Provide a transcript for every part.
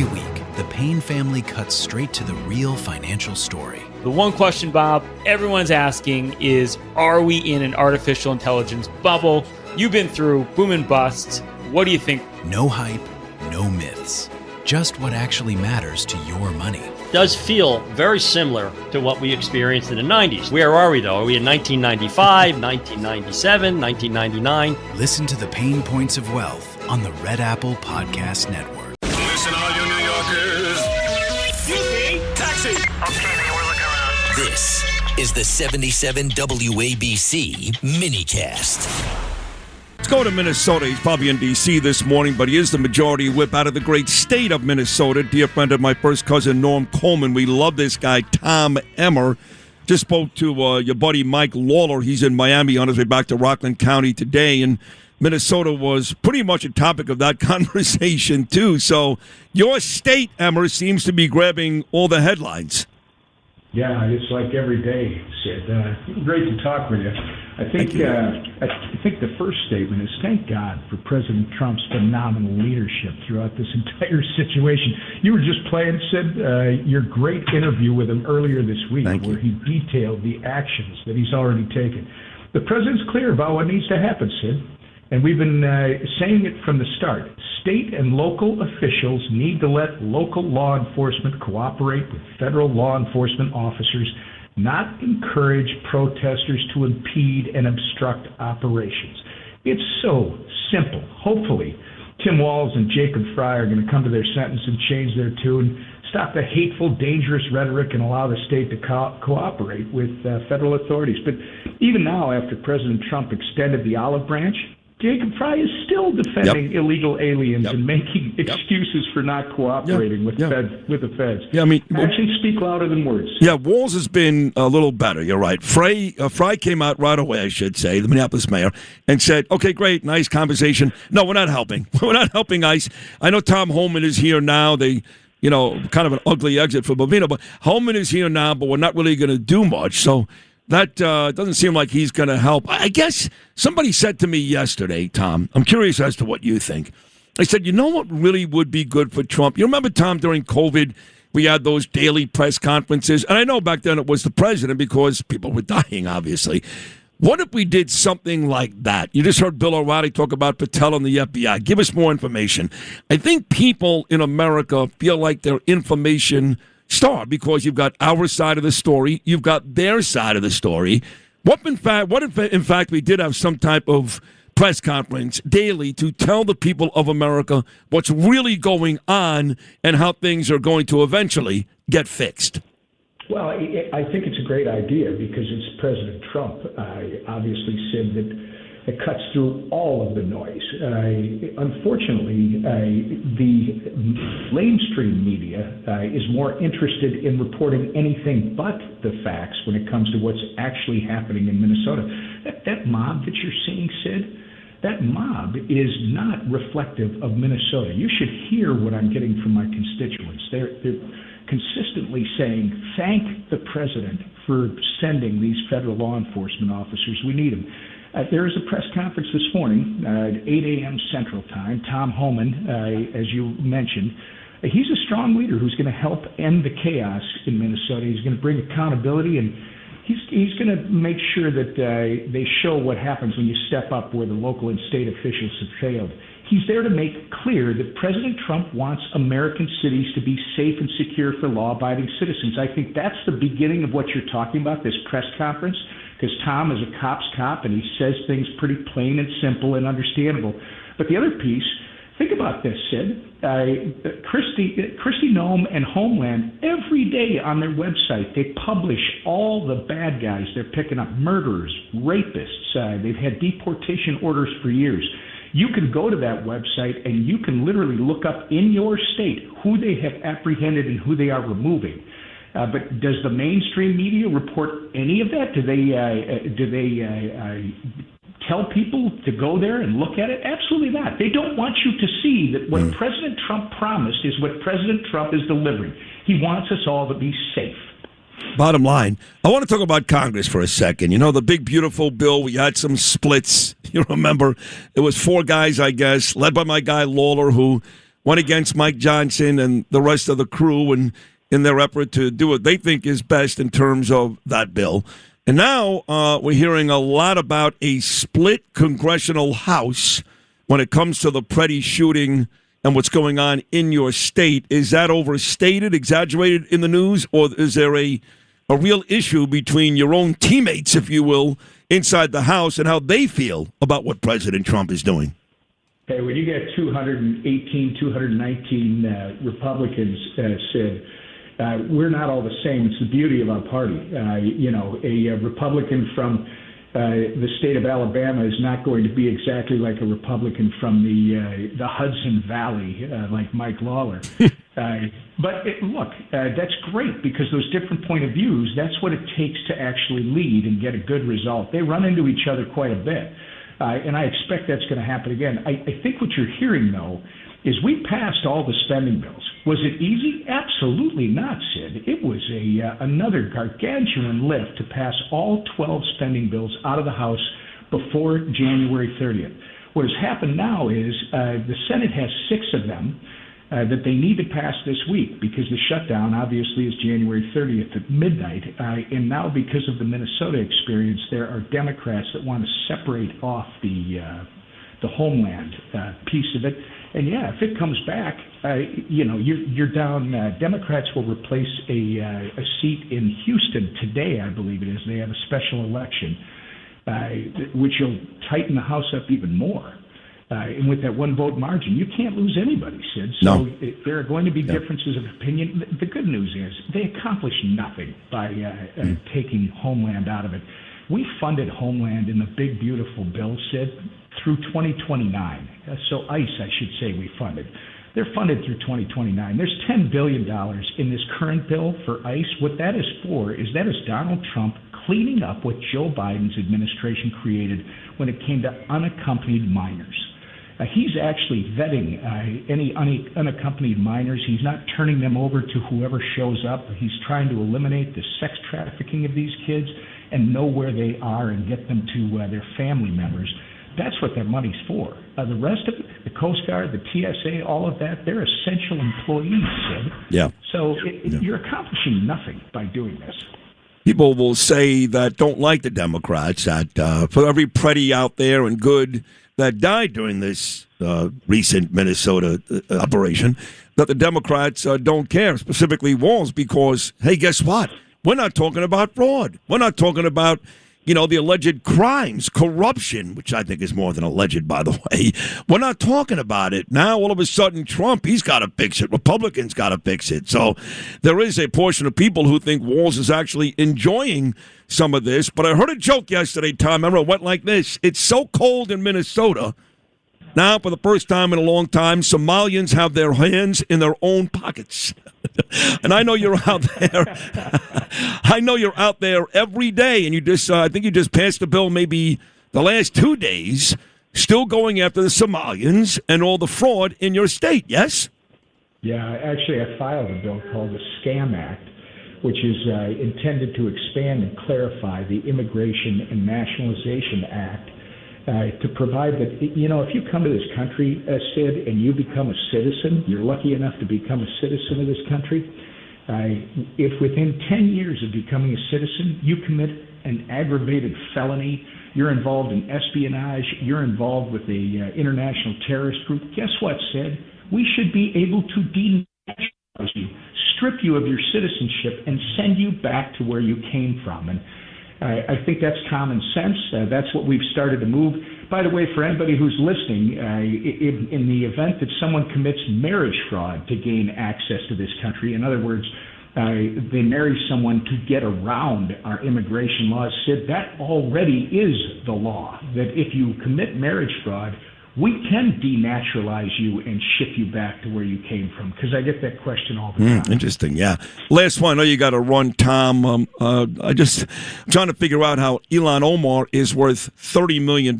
Every week, the Payne family cuts straight to the real financial story. The one question, Bob, everyone's asking is, are we in an artificial intelligence bubble? You've been through boom and bust. What do you think? No hype, no myths. Just what actually matters to your money. Does feel very similar to what we experienced in the 90s. Where are we, though? Are we in 1995, 1997, 1999? Listen to the Pain Points of Wealth on the Red Apple Podcast Network. Listen, all you New Yorkers. Taxi! Okay, man, we're looking around. This is the 77 WABC minicast. Let's go to Minnesota. He's probably in D.C. this morning, but he is the majority whip out of the great state of Minnesota. Dear friend of my first cousin, Norm Coleman. We love this guy, Tom Emmer. Just spoke to your buddy Mike Lawler. He's in Miami on his way back to Rockland County today, and Minnesota was pretty much a topic of that conversation, too. So your state, Emmer, seems to be grabbing all the headlines. Yeah, it's like every day, Sid. Great to talk with you. I think the first statement is thank God for President Trump's phenomenal leadership throughout this entire situation. You were just playing, Sid, your great interview with him earlier this week where he detailed the actions that he's already taken. The president's clear about what needs to happen, Sid. And we've been saying it from the start. State and local officials need to let local law enforcement cooperate with federal law enforcement officers, not encourage protesters to impede and obstruct operations. It's so simple. Hopefully, Tim Walz and Jacob Fry are going to come to their sentence and change their tune, stop the hateful, dangerous rhetoric, and allow the state to cooperate with federal authorities. But even now, after President Trump extended the olive branch, Jacob Fry is still defending illegal aliens and making excuses for not cooperating with the feds. Yeah, I mean, actions speak louder than words. Yeah, Walz has been a little better. You're right. Fry came out right away, I should say, the Minneapolis mayor, and said, "Okay, great, nice conversation. No, we're not helping. We're not helping ICE. I know Tom Homan is here now. They." Kind of an ugly exit for Bovino, but Homan is here now, but we're not really going to do much. So that doesn't seem like he's going to help. I guess somebody said to me yesterday, Tom, I'm curious as to what you think. I said, you know what really would be good for Trump? You remember, Tom, during COVID, we had those daily press conferences, and I know back then it was the president because people were dying, obviously. What if we did something like that? You just heard Bill O'Reilly talk about Patel and the FBI. Give us more information. I think people in America feel like they're information starved because you've got our side of the story, you've got their side of the story. What if in fact we did have some type of press conference daily to tell the people of America what's really going on and how things are going to eventually get fixed? Well, I think it's a great idea because it's President Trump, obviously, Sid, that cuts through all of the noise. Unfortunately, the mainstream media is more interested in reporting anything but the facts when it comes to what's actually happening in Minnesota. That mob that you're seeing, Sid, that mob is not reflective of Minnesota. You should hear what I'm getting from my constituents. They're consistently saying, thank the president for sending these federal law enforcement officers. We need them. There is a press conference this morning at 8 a.m. Central Time. Tom Homan, as you mentioned, he's a strong leader who's going to help end the chaos in Minnesota. He's going to bring accountability, and he's going to make sure that they show what happens when you step up where the local and state officials have failed. He's there to make clear that President Trump wants American cities to be safe and secure for law-abiding citizens. I think that's the beginning of what you're talking about, this press conference, because Tom is a cop's cop, and he says things pretty plain and simple and understandable. But the other piece, think about this, Sid. Kristi Noem and Homeland, every day on their website, they publish all the bad guys they're picking up, murderers, rapists. They've had deportation orders for years. You can go to that website and you can literally look up in your state who they have apprehended and who they are removing. But does the mainstream media report any of that? Do they tell people to go there and look at it? Absolutely not. They don't want you to see that what President Trump promised is what President Trump is delivering. He wants us all to be safe. Bottom line, I want to talk about Congress for a second. You know, the big, beautiful bill, we had some splits. You remember, it was four guys, I guess, led by my guy Lawler, who went against Mike Johnson and the rest of the crew and in their effort to do what they think is best in terms of that bill. And now we're hearing a lot about a split congressional House when it comes to the Preddy shooting and what's going on in your state. Is that overstated, exaggerated in the news, or is there a real issue between your own teammates, if you will, inside the House and how they feel about what President Trump is doing? Hey, when you get 218, 219 Republicans, Sid, we're not all the same. It's the beauty of our party. A Republican from the state of Alabama is not going to be exactly like a Republican from the Hudson Valley, like Mike Lawler. But look, that's great because those different point of views, that's what it takes to actually lead and get a good result. They run into each other quite a bit. And I expect that's going to happen again. I think what you're hearing, though, is we passed all the spending bills. Was it easy? Absolutely not, Sid. It was another gargantuan lift to pass all 12 spending bills out of the House before January 30th. What has happened now is the Senate has 6 of them that they need to pass this week because the shutdown obviously is January 30th at midnight. And now because of the Minnesota experience, there are Democrats that want to separate off the homeland piece of it. And yeah, if it comes back, you're down. Democrats will replace a seat in Houston today, I believe it is. They have a special election, which will tighten the House up even more. And with that one vote margin, you can't lose anybody, Sid. So there are going to be differences of opinion. The good news is they accomplished nothing by taking Homeland out of it. We funded Homeland in the big, beautiful bill, Sid, through 2029. So ICE, I should say, we funded. They're funded through 2029. There's $10 billion in this current bill for ICE. What that is for is that is Donald Trump cleaning up what Joe Biden's administration created when it came to unaccompanied minors. He's actually vetting any unaccompanied minors. He's not turning them over to whoever shows up. He's trying to eliminate the sex trafficking of these kids and know where they are and get them to their family members. That's what that money's for. The rest of it, the Coast Guard, the TSA, all of that, they're essential employees, Sid. Yeah. So you're accomplishing nothing by doing this. People will say that don't like the Democrats, that for every Preddy out there and good that died during this recent Minnesota operation, that the Democrats don't care, specifically Walz, because, hey, guess what? We're not talking about fraud. We're not talking about, the alleged crimes, corruption, which I think is more than alleged, by the way. We're not talking about it. Now, all of a sudden, Trump, he's got to fix it. Republicans got to fix it. So there is a portion of people who think Walz is actually enjoying some of this. But I heard a joke yesterday, Tom. Remember, it went like this. It's so cold in Minnesota. Now, for the first time in a long time, Somalians have their hands in their own pockets. And I know you're out there. I know you're out there every day, and you just, I think you just passed a bill maybe the last 2 days, still going after the Somalians and all the fraud in your state, yes? Yeah, actually, I filed a bill called the Scam Act, which is intended to expand and clarify the Immigration and Nationalization Act to provide that, if you come to this country, Sid, and you become a citizen, you're lucky enough to become a citizen of this country, if within 10 years of becoming a citizen, you commit an aggravated felony, you're involved in espionage, you're involved with the international terrorist group, guess what, Sid? We should be able to denaturalize you, strip you of your citizenship, and send you back to where you came from. And I think that's common sense. That's what we've started to move. By the way, for anybody who's listening, in the event that someone commits marriage fraud to gain access to this country, in other words, they marry someone to get around our immigration laws, Sid, that already is the law, that if you commit marriage fraud, we can denaturalize you and ship you back to where you came from, because I get that question all the time. Interesting, yeah. Last one, I know you got to run, Tom. I'm trying to figure out how Ilhan Omar is worth $30 million.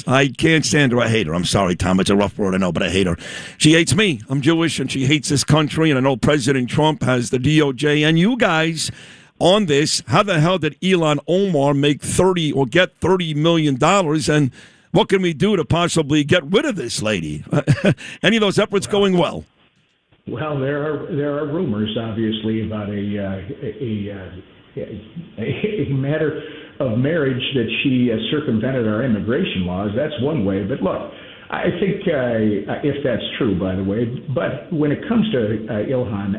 I can't stand her. I hate her. I'm sorry, Tom. It's a rough word, I know, but I hate her. She hates me. I'm Jewish, and she hates this country, and I know President Trump has the DOJ, and you guys on this. How the hell did Ilhan Omar make get $30 million? And What can we do to possibly get rid of this lady? Any of those efforts going well? Well, there are rumors, obviously, about a matter of marriage that she circumvented our immigration laws. That's one way. But look, I think if that's true, by the way, but when it comes to Ilhan,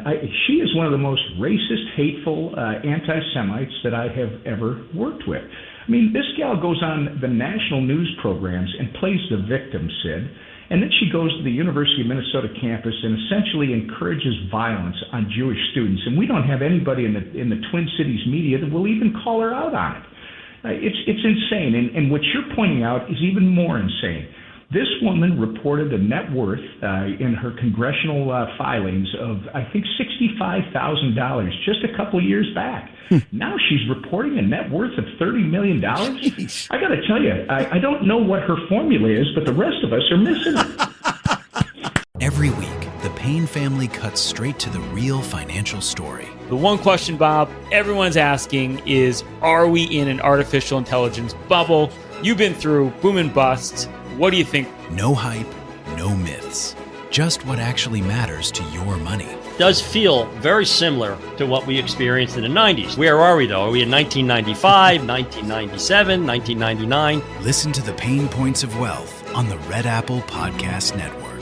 she is one of the most racist, hateful anti-Semites that I have ever worked with. I mean, this gal goes on the national news programs and plays the victim, Sid. And then she goes to the University of Minnesota campus and essentially encourages violence on Jewish students. And we don't have anybody in the Twin Cities media that will even call her out on it. It's insane. And what you're pointing out is even more insane. This woman reported a net worth in her congressional filings of, I think, $65,000 just a couple years back. Now she's reporting a net worth of $30 million. I got to tell you, I don't know what her formula is, but the rest of us are missing it. Every week, the Payne family cuts straight to the real financial story. The one question, Bob, everyone's asking is, are we in an artificial intelligence bubble? You've been through boom and bust. What do you think? No hype, no myths. Just what actually matters to your money. Does feel very similar to what we experienced in the 90s. Where are we, though? Are we in 1995, 1997, 1999? Listen to the Pain Points of Wealth on the Red Apple Podcast Network.